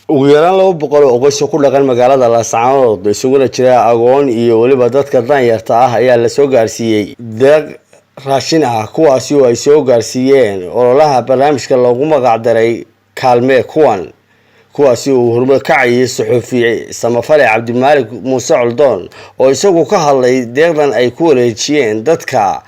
ugu yaraan 200 oo qoys ku dhaqan magaalada Laascaanood isaguna jira agoon iyo waliba dadka danyarta ah ayaa la soo gaarsiiyay deeq raashin ah kuwaasi oo ay soo gaarsiiyeen ololaha barnaamijka loogu magac daray kaalme kuwan kuwaasi oo horumar ka caayay suxufi samafale Cabdimaalik Muuse Coldoon oo isagu ka hadlay deeqdan ay ku wareejiyeen dadka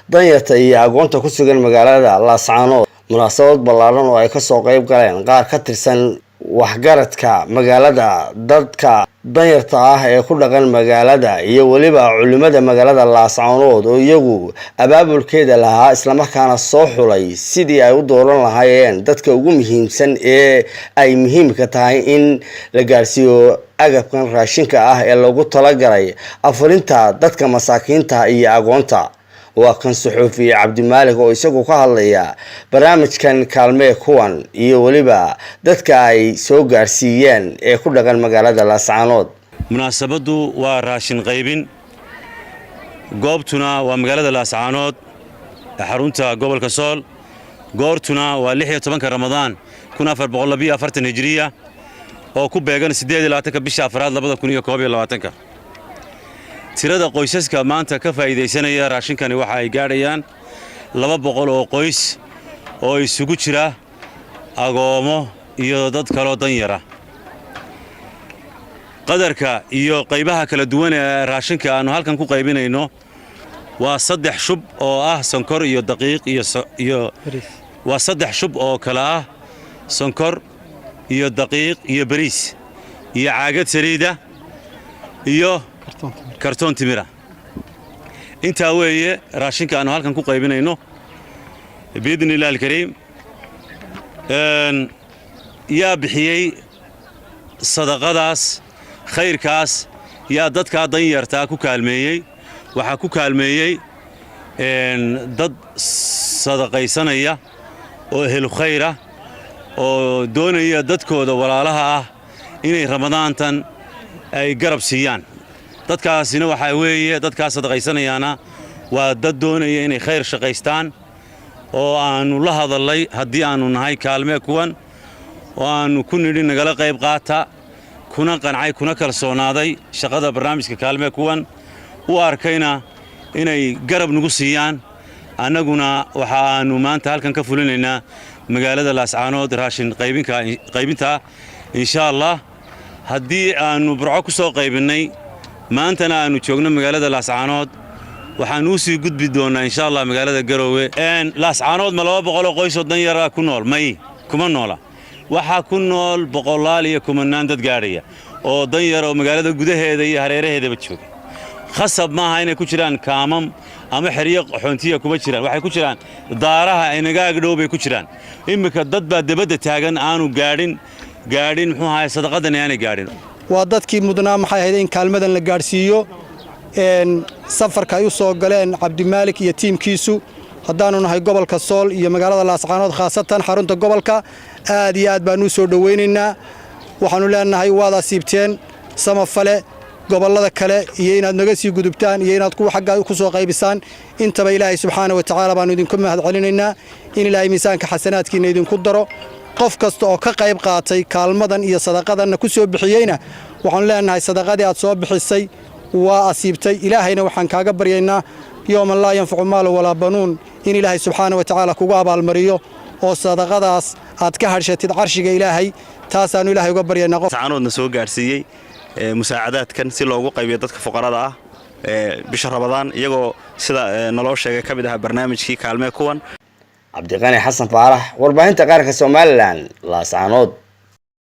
danyarta iyo agoonta ku sugan magaalada Laascaanood munaasabad ballaaran oo ay ka soo qayb galeen qaar ka tirsan waxgaradka magaalada dadka danyarta ah ee ku dhaqan magaalada iyo waliba culimada magaalada Laascaanood oo iyagu abaabulkeeda lahaa isla markaana soo xulay sidii ay u dooran lahaayeen dadka ugu muhiimsan ee ay muhiimka tahay in la gaarsiiyo agabkan raashinka ah ee lagu talagalay afurinta dadka masaakiinta iyo agoonta waa kan suxufi Cabdimaalik oo isagu ka hadlaya barnaamijkan kaalme kuwan iyo waliba dadka ay soo gaarsiiyeen ee ku dhaqan magaalada Laascaanood munaasabadu waa raashin qaybin goobtuna waa magaalada Laascaanood xarunta gobolka Sool goortuna waa 16 Ramadaan 1442 hijriya oo ku beegan 18 bisha Afraad 2021 tirada qoysaska maanta ka faa'iideysanaya raashinkani waxa ay gaadhayaan 200 oo qoys oo isugu jira agoomo iyo dad kale oo danyar ah qadarka iyo qaybaha kala duwan ee raashinka aanu halkan ku qaybinayno waa 3 shub oo ah sonkor iyo daqiiq iyo waa 3 shub oo kala ah sonkor iyo daqiiq iyo bariis iyo caagad saliida iyo kartoon timira inta weeye raashinka aanu halkan ku qaybinayno biidnillaahi kariim yaa bixiyay sadaqadaas khayrkaas yaa dadka danyarta ku kaalmeeyay waxa ku kaalmeeyay dad sadaqaysanaya oo helo khayr ah oo doonaya dadkooda walaalaha ah inay ramadaantan ay garab siiyaan dadkaasina waxa weeye dadka sadaqaysanayana waa dad doonaya inay khayr shaqaystaan oo aanu la hadalay hadii aanu nahay kaalme kuwan oo aanu ku nidhi nagala qayb qaata kuna qancay kuna kalsoonaaday shaqada barnaamijka kaalme kuwan u arkayna inay garab nagu siiyaan annaguna waxa aanu maanta halkan ka fulinaynaa magaalada Laascaanood raashin qaybinta insha Allah hadii aanu burco ku soo qaybinay maantana aanu joogno magaalada Laascaanood waxaan u sii gudbi doonaa insha Allah magaalada Garowe Laascaanood ma 200 qoys oo danyar ku nool may kuma noola waxa ku nool boqolaal iyo kumanaan dad gaaraya oo danyar oo magaalada gudaheeda iyo hareeraheedaba jooga khasab ma aha inay ku jiraan kaamam ama xiriiq xuntiya kuma jiraan waxay ku jiraan daaraha inaga agdhow bay ku jiraan imika dad baa dibadda taagan aanu gaadhin muxuu ahaa sadaqadan aanay gaadhin waa dadkii mudnaa maxay ahayd in kaalmadan la gaarsiiyo safarka ay u soo galeen Cabdimaalik iyo tiimkiisu haddaanu nahay gobolka Sool iyo magaalada Laascaanood khaasatan xarunta gobolka aad iyo aad baan u soo dhaweynaynaa waxaanu leenahay waad asiibteen samafale gobolada kale iyo inaad naga sii gudubtaan iyo inaad ku xagga ku soo qaybisaan intaba Ilaahay subxaanahu wa ta'aala baan idinku mahad celinaynaa in Ilaahay miisaanka xasanaadkiina idinku daro qof kasta oo ka qayb qaatay kaalmadan iyo sadaqadan ku soo bixiyayna waxaan leenahay sadaqadii aad soo bixisay waa asiibtay ilaahayna waxaan kaaga baryaynaa yawma laa yanfacu maalu walaa banuun in Ilaahay subxaanahu wa ta'aala kugu abaalmariyo oo sadaqadaas aad ka harshatid carshiga Ilaahay taasaanu Ilaahay uga baryaynaa qof Laascaanoodna soo gaarsiiyay musaacadaadkan si loogu qaybiyo dadka fuqarada ah bisha Ramadaan iyagoo sida naloo sheegay ka mid ah barnaamijkii kaalme kuwan Cabdiqani Xasan Faarax warbaahinta qaranka Soomaaliland Laascaanood